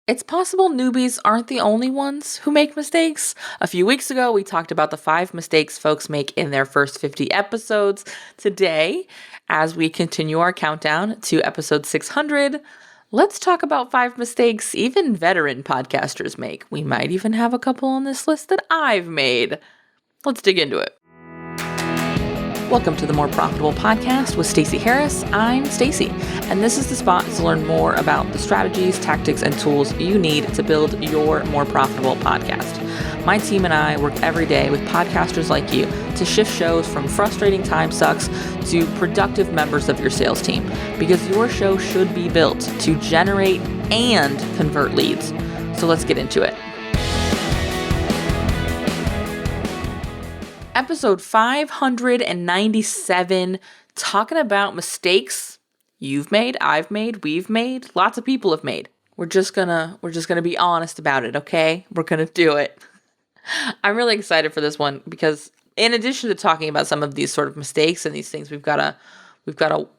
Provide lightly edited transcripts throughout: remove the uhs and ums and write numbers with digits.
It's possible newbies aren't the only ones who make mistakes. A few weeks ago, we talked about the 5 mistakes folks make in their first 50 episodes. Today, as we continue our countdown to episode 600, let's talk about 5 mistakes even veteran podcasters make. We might even have a couple on this list that I've made. Let's dig into it. Welcome to the More Profitable Podcast with Stacey Harris. I'm Stacey, and this is the spot to learn more about the strategies, tactics, and tools you need to build your more profitable podcast. My team and I work every day with podcasters like you to shift shows from frustrating time sucks to productive members of your sales team, because your show should be built to generate and convert leads. So let's get into it. Episode 597, talking about mistakes you've made, I've made, we've made, lots of people have made. We're just gonna be honest about it, okay? We're gonna do it. I'm really excited for this one because in addition to talking about some of these sort of mistakes and these things we've gotta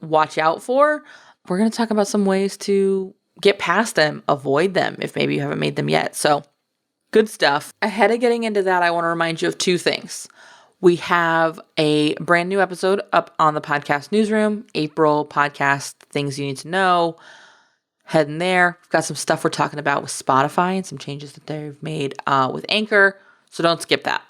watch out for, we're gonna talk about some ways to get past them, avoid them if maybe you haven't made them yet. So good stuff. Ahead of getting into that, I want to remind you of 2 things. We have a brand new episode up on the podcast newsroom, April podcast, things you need to know. Head in there. We've got some stuff we're talking about with Spotify and some changes that they've made with Anchor. So don't skip that.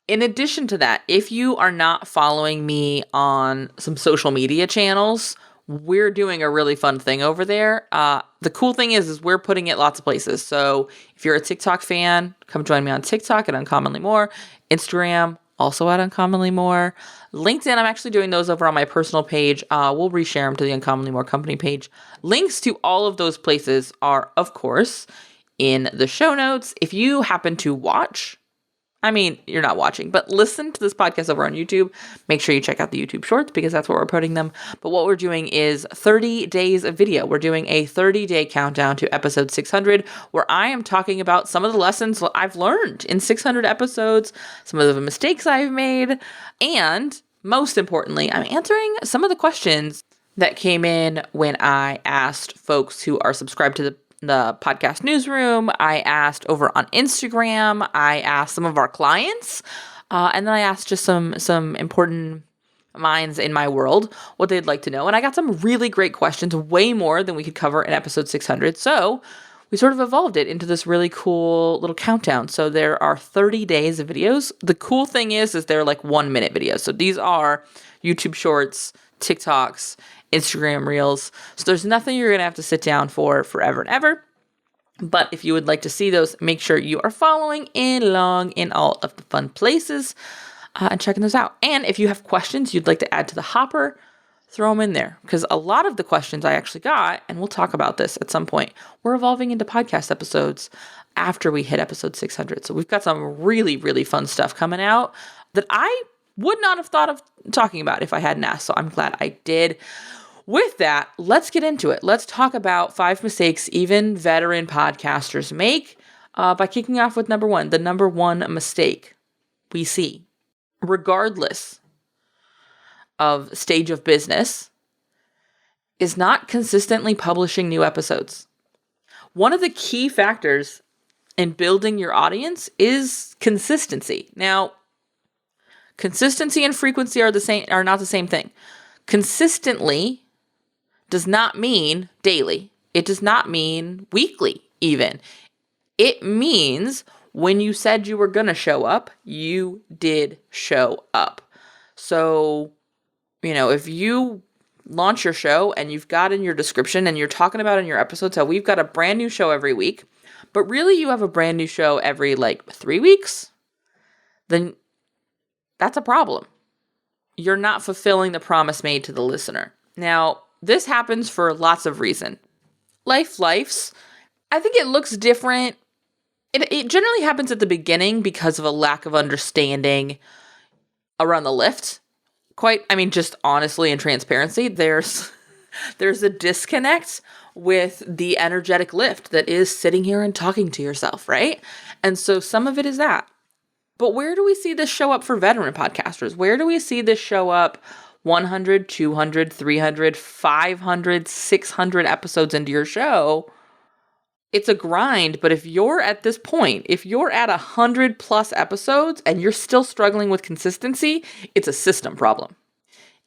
In addition to that, if you are not following me on some social media channels, we're doing a really fun thing over there. The cool thing is we're putting it lots of places. So if you're a TikTok fan, come join me on TikTok at Uncommonly More. Instagram, also at Uncommonly More. LinkedIn, I'm actually doing those over on my personal page. We'll reshare them to the Uncommonly More company page. Links to all of those places are, of course, in the show notes. If you happen to watch, you're not watching, but listen to this podcast over on YouTube. Make sure you check out the YouTube shorts because that's where we're putting them. But what we're doing is 30 days of video. We're doing a 30-day countdown to episode 600, where I am talking about some of the lessons I've learned in 600 episodes, some of the mistakes I've made, and most importantly, I'm answering some of the questions that came in when I asked folks who are subscribed to the podcast newsroom. I asked over on Instagram. I asked some of our clients. And then I asked just some important minds in my world what they'd like to know. And I got some really great questions, way more than we could cover in episode 600. So we sort of evolved it into this really cool little countdown. So there are 30 days of videos. The cool thing is they're like 1-minute videos. So these are YouTube shorts, TikToks, Instagram reels. So there's nothing you're going to have to sit down for forever and ever. But if you would like to see those, make sure you are following along in all of the fun places and checking those out. And if you have questions you'd like to add to the hopper, throw them in there. Because a lot of the questions I actually got, and we'll talk about this at some point, we're evolving into podcast episodes after we hit episode 600. So we've got some really, really fun stuff coming out that I would not have thought of talking about if I hadn't asked. So I'm glad I did. With that, let's get into it. Let's talk about 5 mistakes even veteran podcasters make by kicking off with number 1. The number 1 mistake we see, regardless of stage of business, is not consistently publishing new episodes. One of the key factors in building your audience is consistency. Now, consistency and frequency are not the same thing. Consistently does not mean daily. It does not mean weekly even. It means when you said you were going to show up, you did show up. So, if you launch your show and you've got in your description and you're talking about in your episodes how we've got a brand new show every week, but really you have a brand new show every 3 weeks, then that's a problem. You're not fulfilling the promise made to the listener. Now, this happens for lots of reasons. Lifes. I think it looks different. It generally happens at the beginning because of a lack of understanding around the lift. Just honestly and transparency, there's a disconnect with the energetic lift that is sitting here and talking to yourself, right? And so some of it is that. But where do we see this show up for veteran podcasters? Where do we see this show up 100, 200, 300, 500, 600 episodes into your show It's a grind, but if you're at this point, if you're at 100+ episodes and you're still struggling with consistency, it's a system problem.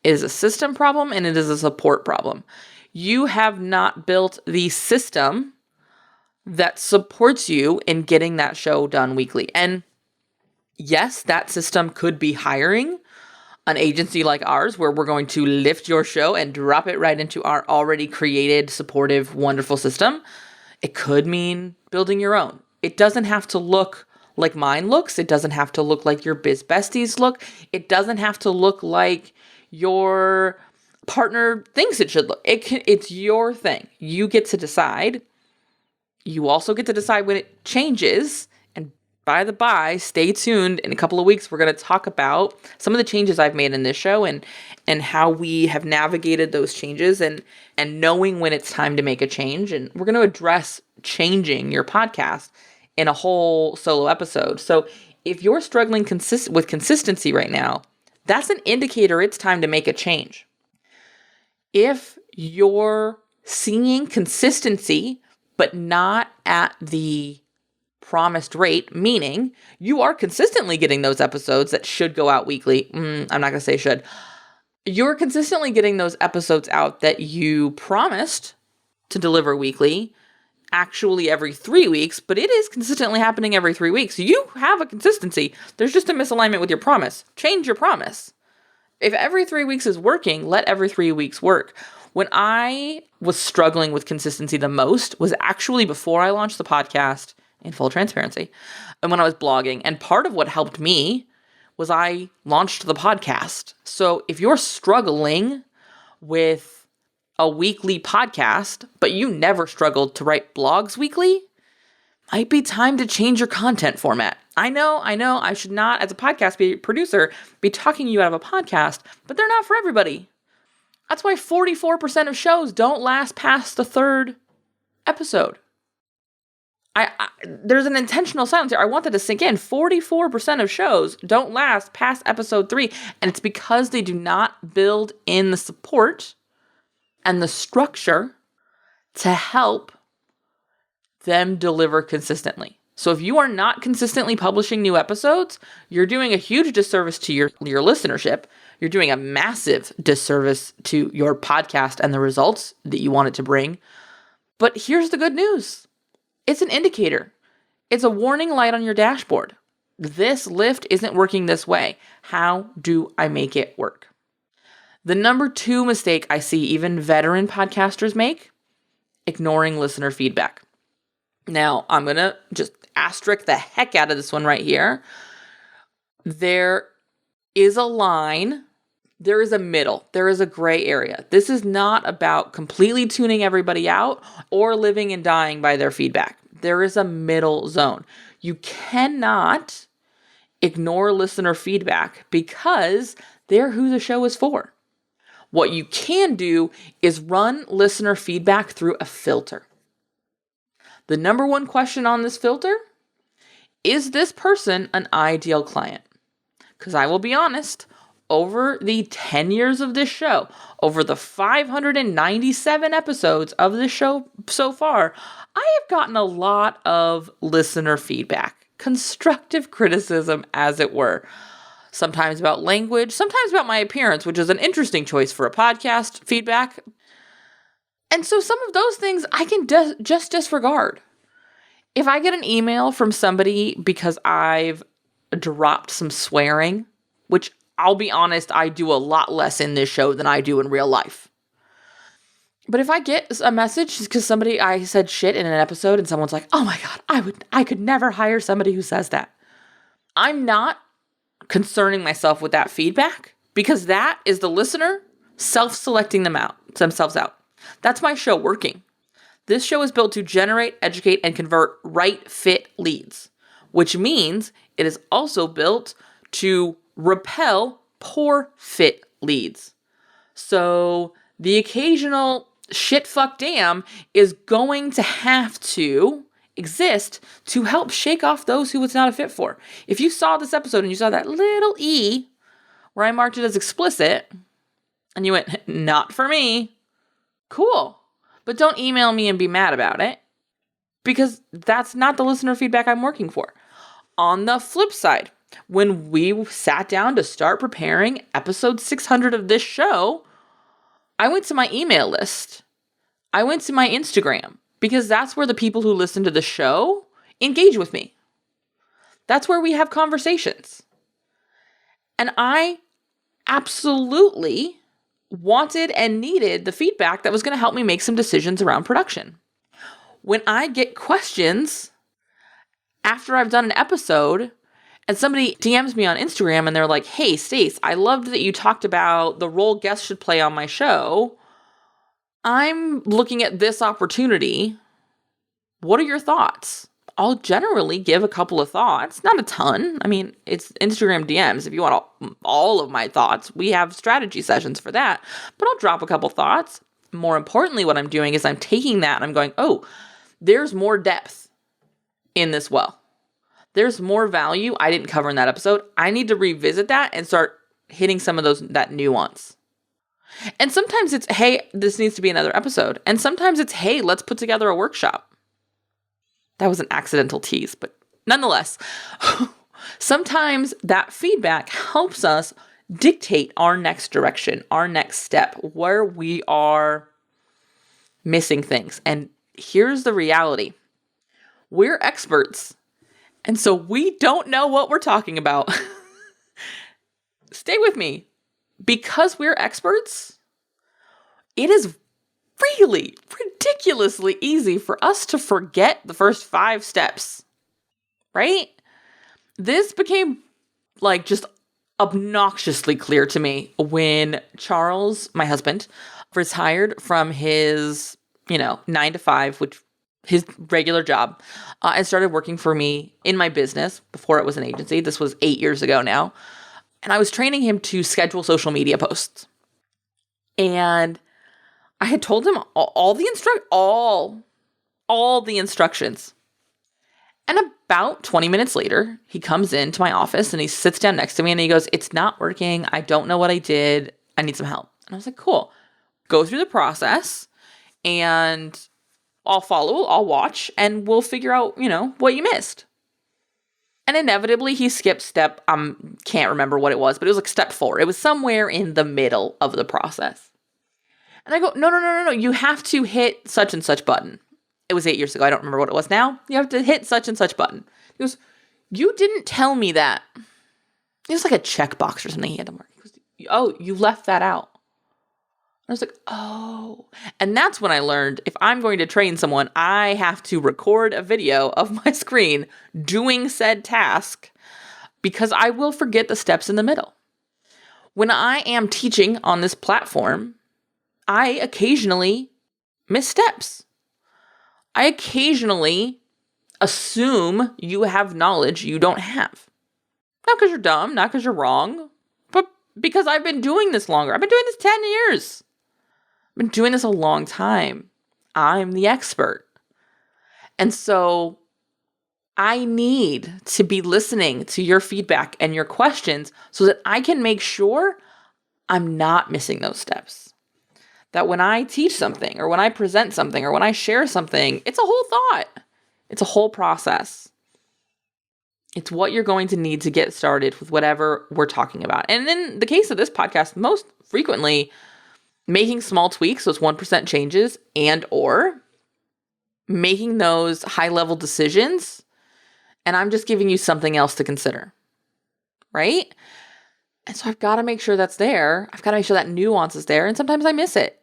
It is a system problem and it is a support problem. You have not built the system that supports you in getting that show done weekly. And yes, that system could be hiring an agency like ours where we're going to lift your show and drop it right into our already created, supportive, wonderful system. It could mean building your own. It doesn't have to look like mine looks. It doesn't have to look like your biz besties look. It doesn't have to look like your partner thinks it should look. It's your thing. You get to decide. You also get to decide when it changes. And by the by, stay tuned. In a couple of weeks, we're going to talk about some of the changes I've made in this show and how we have navigated those changes and knowing when it's time to make a change. And we're going to address changing your podcast in a whole solo episode. So if you're struggling with consistency right now, that's an indicator it's time to make a change. If you're seeing consistency, but not at the promised rate, meaning you are consistently getting those episodes that should go out weekly. I'm not going to say should. You're consistently getting those episodes out that you promised to deliver weekly, actually every 3 weeks, but it is consistently happening every 3 weeks. You have a consistency. There's just a misalignment with your promise. Change your promise. If every 3 weeks is working, let every 3 weeks work. When I was struggling with consistency the most was actually before I launched the podcast, in full transparency, and when I was blogging. And part of what helped me was I launched the podcast. So if you're struggling with a weekly podcast, but you never struggled to write blogs weekly, might be time to change your content format. I know, I should not, as a podcast producer, be talking you out of a podcast, but they're not for everybody. That's why 44% of shows don't last past the third episode. There's an intentional silence here. I want that to sink in. 44% of shows don't last past episode 3, and it's because they do not build in the support and the structure to help them deliver consistently. So if you are not consistently publishing new episodes, you're doing a huge disservice to your listenership. You're doing a massive disservice to your podcast and the results that you want it to bring. But here's the good news. It's an indicator. It's a warning light on your dashboard. This lift isn't working this way. How do I make it work? The number 2 mistake I see even veteran podcasters make, ignoring listener feedback. Now, I'm going to just asterisk the heck out of this one right here. There is a line. There is a middle. There is a gray area. This is not about completely tuning everybody out or living and dying by their feedback. There is a middle zone. You cannot ignore listener feedback because they're who the show is for. What you can do is run listener feedback through a filter. The number 1 question on this filter, is this person an ideal client? Because I will be honest, over the 10 years of this show, over the 597 episodes of this show so far, I have gotten a lot of listener feedback, constructive criticism, as it were. Sometimes about language, sometimes about my appearance, which is an interesting choice for a podcast feedback. And so some of those things I can just disregard. If I get an email from somebody because I've dropped some swearing, which I'll be honest, I do a lot less in this show than I do in real life. But if I get a message because I said shit in an episode and someone's like, oh my God, I could never hire somebody who says that. I'm not concerning myself with that feedback because that is the listener self-selecting themselves out. That's my show working. This show is built to generate, educate, and convert right fit leads, which means it is also built to repel poor fit leads. So the occasional shit fuck damn is going to have to exist to help shake off those who it's not a fit for. If you saw this episode and you saw that little E where I marked it as explicit and you went, not for me, cool. But don't email me and be mad about it. because that's not the listener feedback I'm working for. On the flip side, when we sat down to start preparing episode 600 of this show, I went to my email list. I went to my Instagram, because that's where the people who listen to the show engage with me. That's where we have conversations. And I absolutely wanted and needed the feedback that was going to help me make some decisions around production. When I get questions after I've done an episode and somebody DMs me on Instagram and they're like, hey, Stace, I loved that you talked about the role guests should play on my show. I'm looking at this opportunity. What are your thoughts? I'll generally give a couple of thoughts, not a ton. I mean, it's Instagram DMs. If you want all of my thoughts, we have strategy sessions for that. But I'll drop a couple thoughts. More importantly, what I'm doing is I'm taking that and I'm going, oh, there's more depth in this well. There's more value I didn't cover in that episode. I need to revisit that and start hitting some of that nuance. And sometimes it's, hey, this needs to be another episode. And sometimes it's, hey, let's put together a workshop. That was an accidental tease, but nonetheless, sometimes that feedback helps us dictate our next direction, our next step, where we are missing things. And here's the reality. We're experts, and so we don't know what we're talking about. Stay with me. Because we're experts, it is really ridiculously easy for us to forget the first 5 steps, right? This became just obnoxiously clear to me when Charles, my husband, retired from his, 9 to 5, which his regular job, and started working for me in my business before it was an agency. This was 8 years ago now. And I was training him to schedule social media posts. And I had told him all the instructions. And about 20 minutes later, he comes into my office and he sits down next to me and he goes, it's not working. I don't know what I did. I need some help. And I was like, cool. Go through the process and I'll follow, I'll watch, and we'll figure out, what you missed. And inevitably he skipped step, can't remember what it was, but it was like step 4. It was somewhere in the middle of the process. And I go, no, you have to hit such and such button. It was 8 years ago. I don't remember what it was now. You have to hit such and such button. He goes, you didn't tell me that. It was like a checkbox or something he had to mark. He goes, oh, you left that out. I was like, oh. And that's when I learned if I'm going to train someone, I have to record a video of my screen doing said task because I will forget the steps in the middle. When I am teaching on this platform, I occasionally miss steps. I occasionally assume you have knowledge you don't have. Not because you're dumb, not because you're wrong, but because I've been doing this longer. I've been doing this 10 years. I've been doing this a long time. I'm the expert. And so I need to be listening to your feedback and your questions so that I can make sure I'm not missing those steps. That when I teach something or when I present something or when I share something, it's a whole thought. It's a whole process. It's what you're going to need to get started with whatever we're talking about. And in the case of this podcast, most frequently, making small tweaks, those 1% changes, and or making those high-level decisions, and I'm just giving you something else to consider, right? And so I've got to make sure that's there. I've got to make sure that nuance is there, and sometimes I miss it.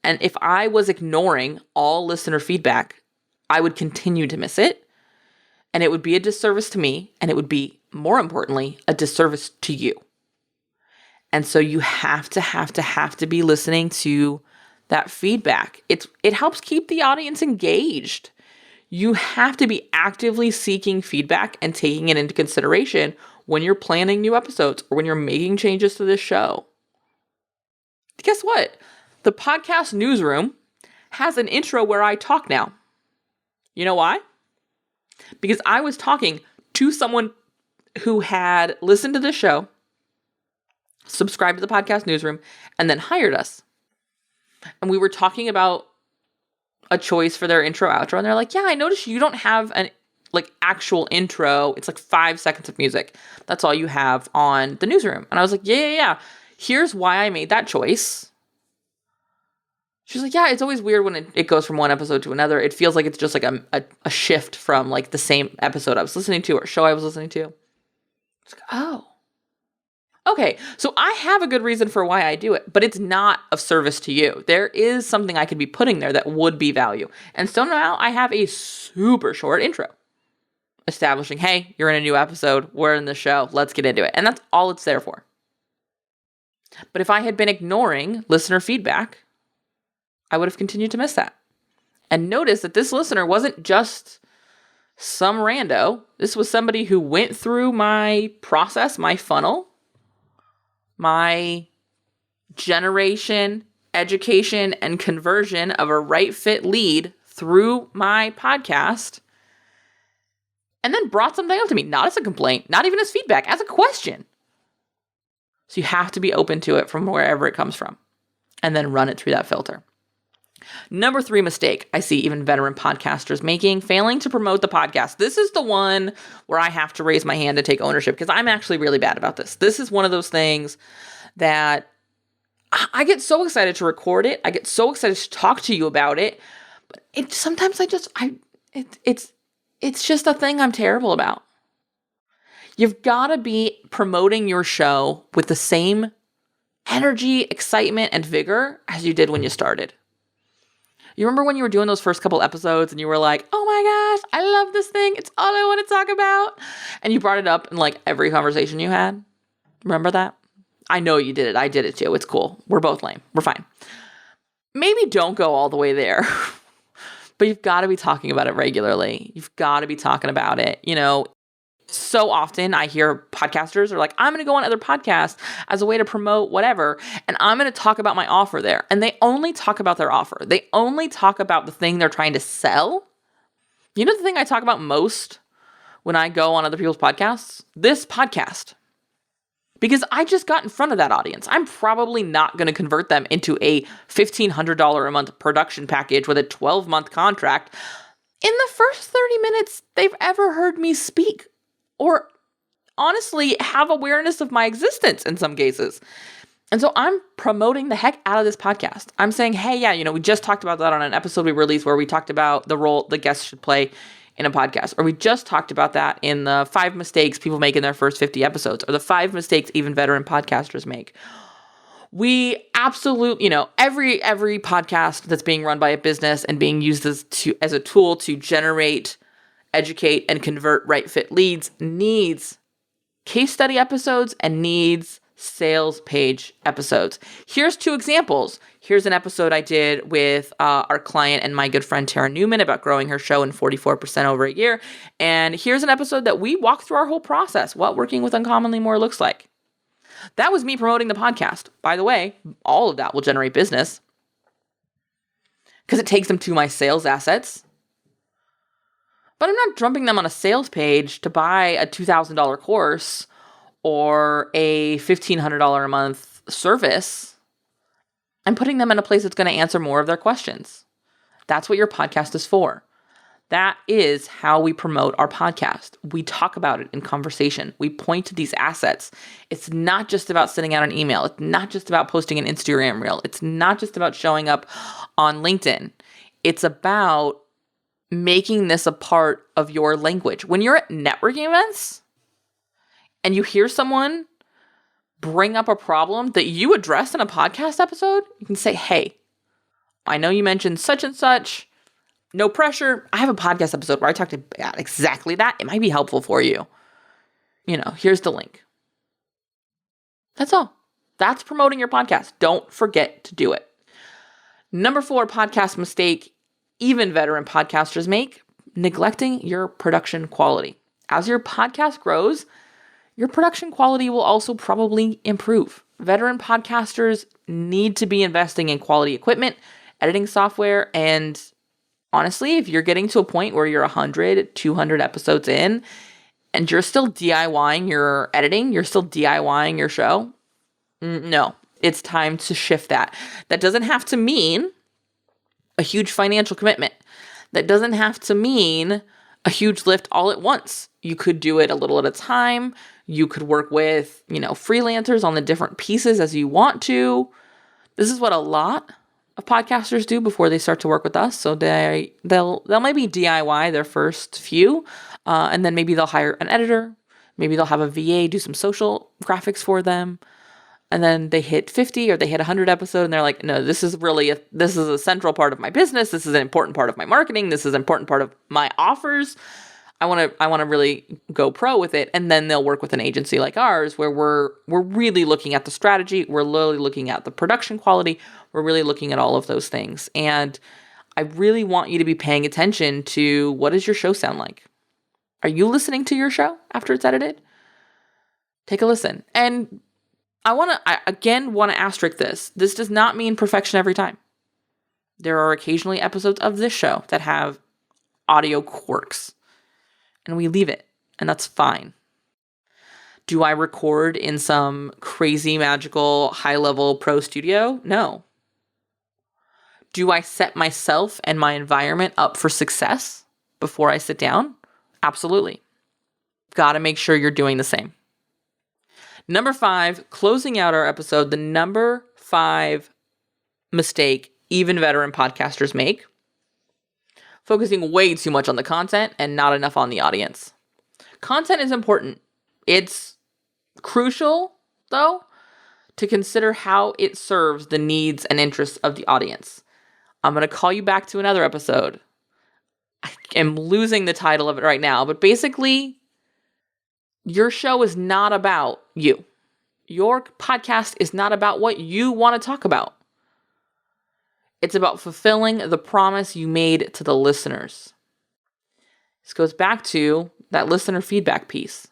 And if I was ignoring all listener feedback, I would continue to miss it, and it would be a disservice to me, and it would be, more importantly, a disservice to you. And so you have to be listening to that feedback. It helps keep the audience engaged. You have to be actively seeking feedback and taking it into consideration when you're planning new episodes or when you're making changes to this show. Guess what? The podcast newsroom has an intro where I talk now. You know why? Because I was talking to someone who had listened to the show, subscribed to the podcast newsroom, and then hired us. And we were talking about a choice for their intro outro and they're like, yeah, I noticed you don't have an like actual intro. It's like 5 seconds of music. That's all you have on the newsroom. And I was like, yeah. Here's why I made that choice. She's like, yeah, it's always weird when it goes from one episode to another. It feels like it's just like a shift from like the same episode I was listening to or show I was listening to. It's like, oh. Okay, so I have a good reason for why I do it, but it's not of service to you. There is something I could be putting there that would be value. And so now I have a super short intro establishing, hey, you're in a new episode. We're in the show. Let's get into it. And that's all it's there for. But if I had been ignoring listener feedback, I would have continued to miss that. And notice that this listener wasn't just some rando. This was somebody who went through my process, my funnel, my generation, education, and conversion of a right fit lead through my podcast, and then brought something up to me, not as a complaint, not even as feedback, as a question. So you have to be open to it from wherever it comes from, and then run it through that filter. Number 3 mistake I see even veteran podcasters making, failing to promote the podcast. This is the one where I have to raise my hand and take ownership because I'm actually really bad about this. This is one of those things that I get so excited to record it. I get so excited to talk to you about it. But it's just a thing I'm terrible about. You've got to be promoting your show with the same energy, excitement, and vigor as you did when you started. You remember when you were doing those first couple episodes and you were like, oh my gosh, I love this thing. It's all I want to talk about. And you brought it up in like every conversation you had. Remember that? I know you did it. I did it too. It's cool. We're both lame. We're fine. Maybe don't go all the way there, but you've got to be talking about it regularly. You've got to be talking about it. You know, so often I hear podcasters are like, I'm going to go on other podcasts as a way to promote whatever. And I'm going to talk about my offer there. And they only talk about their offer. They only talk about the thing they're trying to sell. You know the thing I talk about most when I go on other people's podcasts? This podcast. Because I just got in front of that audience. I'm probably not going to convert them into a $1,500 a month production package with a 12-month contract in the first 30 minutes they've ever heard me speak. Or honestly, have awareness of my existence in some cases. And so I'm promoting the heck out of this podcast. I'm saying, hey, yeah, you know, we just talked about that on an episode we released where we talked about the role the guests should play in a podcast. Or we just talked about that in the 5 mistakes people make in their first 50 episodes. Or the 5 mistakes even veteran podcasters make. We absolutely, you know, every podcast that's being run by a business and being used as a tool to generate, educate, and convert right fit leads needs case study episodes and needs sales page episodes. Here's 2 examples. Here's an episode I did with our client and my good friend Tara Newman about growing her show in 44% over a year. And here's an episode that we walked through our whole process, what working with Uncommonly More looks like. That was me promoting the podcast. By the way, all of that will generate business because it takes them to my sales assets. But I'm not dumping them on a sales page to buy a $2,000 course or a $1,500 a month service. I'm putting them in a place that's going to answer more of their questions. That's what your podcast is for. That is how we promote our podcast. We talk about it in conversation. We point to these assets. It's not just about sending out an email. It's not just about posting an Instagram reel. It's not just about showing up on LinkedIn. It's about making this a part of your language. When you're at networking events and you hear someone bring up a problem that you address in a podcast episode, you can say, hey, I know you mentioned such and such. No pressure. I have a podcast episode where I talked about exactly that. It might be helpful for you. You know, here's the link. That's all. That's promoting your podcast. Don't forget to do it. Number 4 podcast mistake even veteran podcasters make, neglecting your production quality. As your podcast grows, your production quality will also probably improve. Veteran podcasters need to be investing in quality equipment, editing software, and honestly, if you're getting to a point where you're 100, 200 episodes in, and you're still DIYing your editing, you're still DIYing your show, no, it's time to shift that. That doesn't have to mean a huge financial commitment. That doesn't have to mean a huge lift all at once. You could do it a little at a time. You could work with, freelancers on the different pieces as you want to. This is what a lot of podcasters do before they start to work with us. So they'll maybe DIY their first few, and then maybe they'll hire an editor. Maybe they'll have a VA do some social graphics for them. And then they hit 50 or they hit 100 episode and they're like, no, this is a central part of my business. This is an important part of my marketing. This is an important part of my offers. I want to really go pro with it. And then they'll work with an agency like ours where we're really looking at the strategy. We're literally looking at the production quality. We're really looking at all of those things. And I really want you to be paying attention to, what does your show sound like? Are you listening to your show after it's edited? Take a listen. And I again want to asterisk this. This does not mean perfection every time. There are occasionally episodes of this show that have audio quirks, and we leave it, and that's fine. Do I record in some crazy, magical, high-level pro studio? No. Do I set myself and my environment up for success before I sit down? Absolutely. Got to make sure you're doing the same. Number 5, closing out our episode, the number 5 mistake even veteran podcasters make: focusing way too much on the content and not enough on the audience. Content is important. It's crucial, though, to consider how it serves the needs and interests of the audience. I'm going to call you back to another episode. I am losing the title of it right now, but basically, your show is not about you. Your podcast is not about what you want to talk about. It's about fulfilling the promise you made to the listeners. This goes back to that listener feedback piece.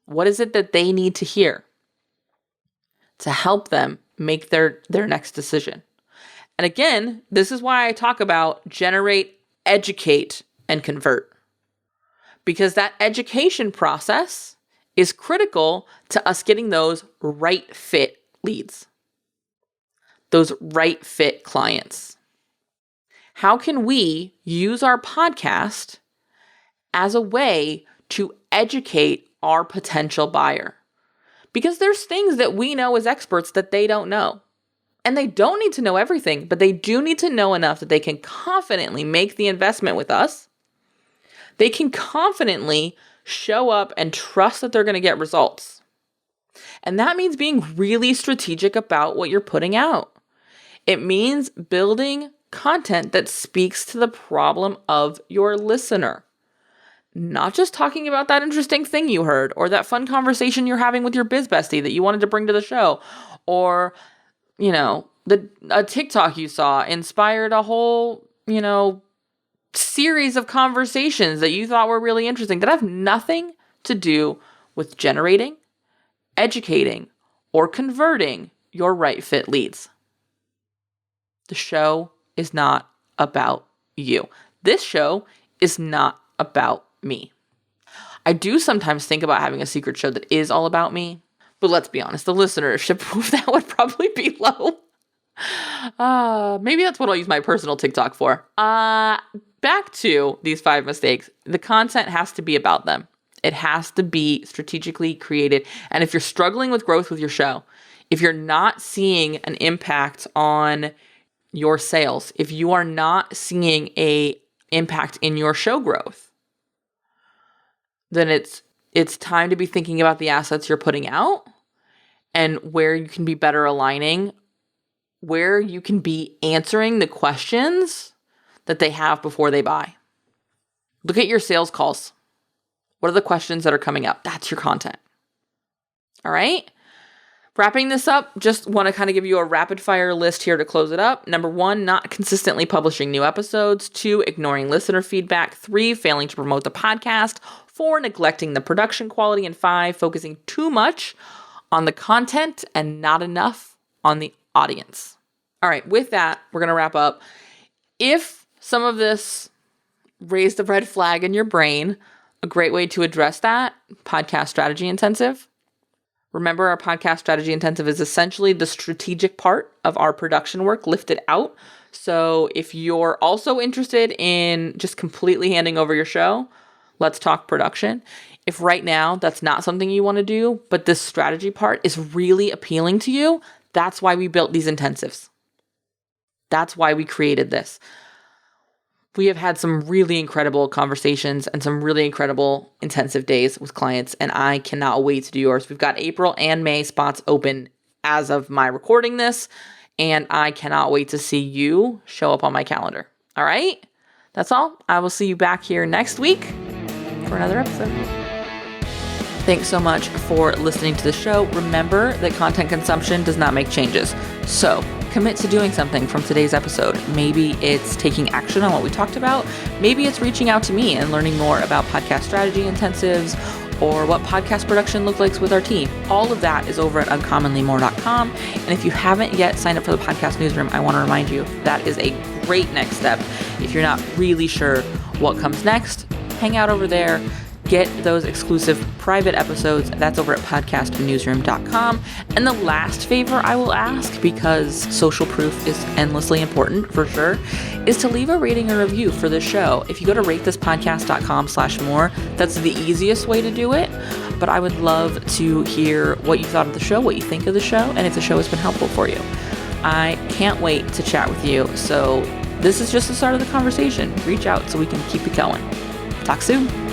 What is it that they need to hear to help them make their next decision? And again, this is why I talk about generate, educate, and convert. Because that education process is critical to us getting those right fit leads, those right fit clients. How can we use our podcast as a way to educate our potential buyer? Because there's things that we know as experts that they don't know. And they don't need to know everything, but they do need to know enough that they can confidently make the investment with us. They can confidently show up and trust that they're going to get results. And that means being really strategic about what you're putting out. It means building content that speaks to the problem of your listener. Not just talking about that interesting thing you heard or that fun conversation you're having with your biz bestie that you wanted to bring to the show, or, a TikTok you saw inspired a whole, series of conversations that you thought were really interesting that have nothing to do with generating, educating, or converting your right fit leads. The show is not about you. This show is not about me. I do sometimes think about having a secret show that is all about me, but let's be honest, the listenership of that would probably be low. Maybe that's what I'll use my personal TikTok for. Back to these 5 mistakes. The content has to be about them. It has to be strategically created. And if you're struggling with growth with your show, if you're not seeing an impact on your sales, if you are not seeing an impact in your show growth, then it's time to be thinking about the assets you're putting out and where you can be better aligning, where you can be answering the questions that they have before they buy. Look at your sales calls. What are the questions that are coming up? That's your content. All right. Wrapping this up, just want to kind of give you a rapid fire list here to close it up. Number 1, not consistently publishing new episodes. 2, ignoring listener feedback. 3, failing to promote the podcast. 4, neglecting the production quality. And 5, focusing too much on the content and not enough on the audience. All right, with that, we're going to wrap up. If some of this raised a red flag in your brain, a great way to address that, podcast strategy intensive. Remember, our podcast strategy intensive is essentially the strategic part of our production work lifted out. So if you're also interested in just completely handing over your show, let's talk production. If right now that's not something you want to do, but this strategy part is really appealing to you, that's why we built these intensives. That's why we created this. We have had some really incredible conversations and some really incredible intensive days with clients, and I cannot wait to do yours. We've got April and May spots open as of my recording this, and I cannot wait to see you show up on my calendar. All right? That's all. I will see you back here next week for another episode. Thanks so much for listening to the show. Remember that content consumption does not make changes. So commit to doing something from today's episode. Maybe it's taking action on what we talked about. Maybe it's reaching out to me and learning more about podcast strategy intensives or what podcast production looks like with our team. All of that is over at uncommonlymore.com. And if you haven't yet signed up for the podcast newsroom, I want to remind you that is a great next step. If you're not really sure what comes next, hang out over there. Get those exclusive private episodes. That's over at podcastnewsroom.com. And the last favor I will ask, because social proof is endlessly important for sure, is to leave a rating or review for the show. If you go to ratethispodcast.com/more, that's the easiest way to do it. But I would love to hear what you thought of the show, what you think of the show, and if the show has been helpful for you. I can't wait to chat with you. So this is just the start of the conversation. Reach out so we can keep it going. Talk soon.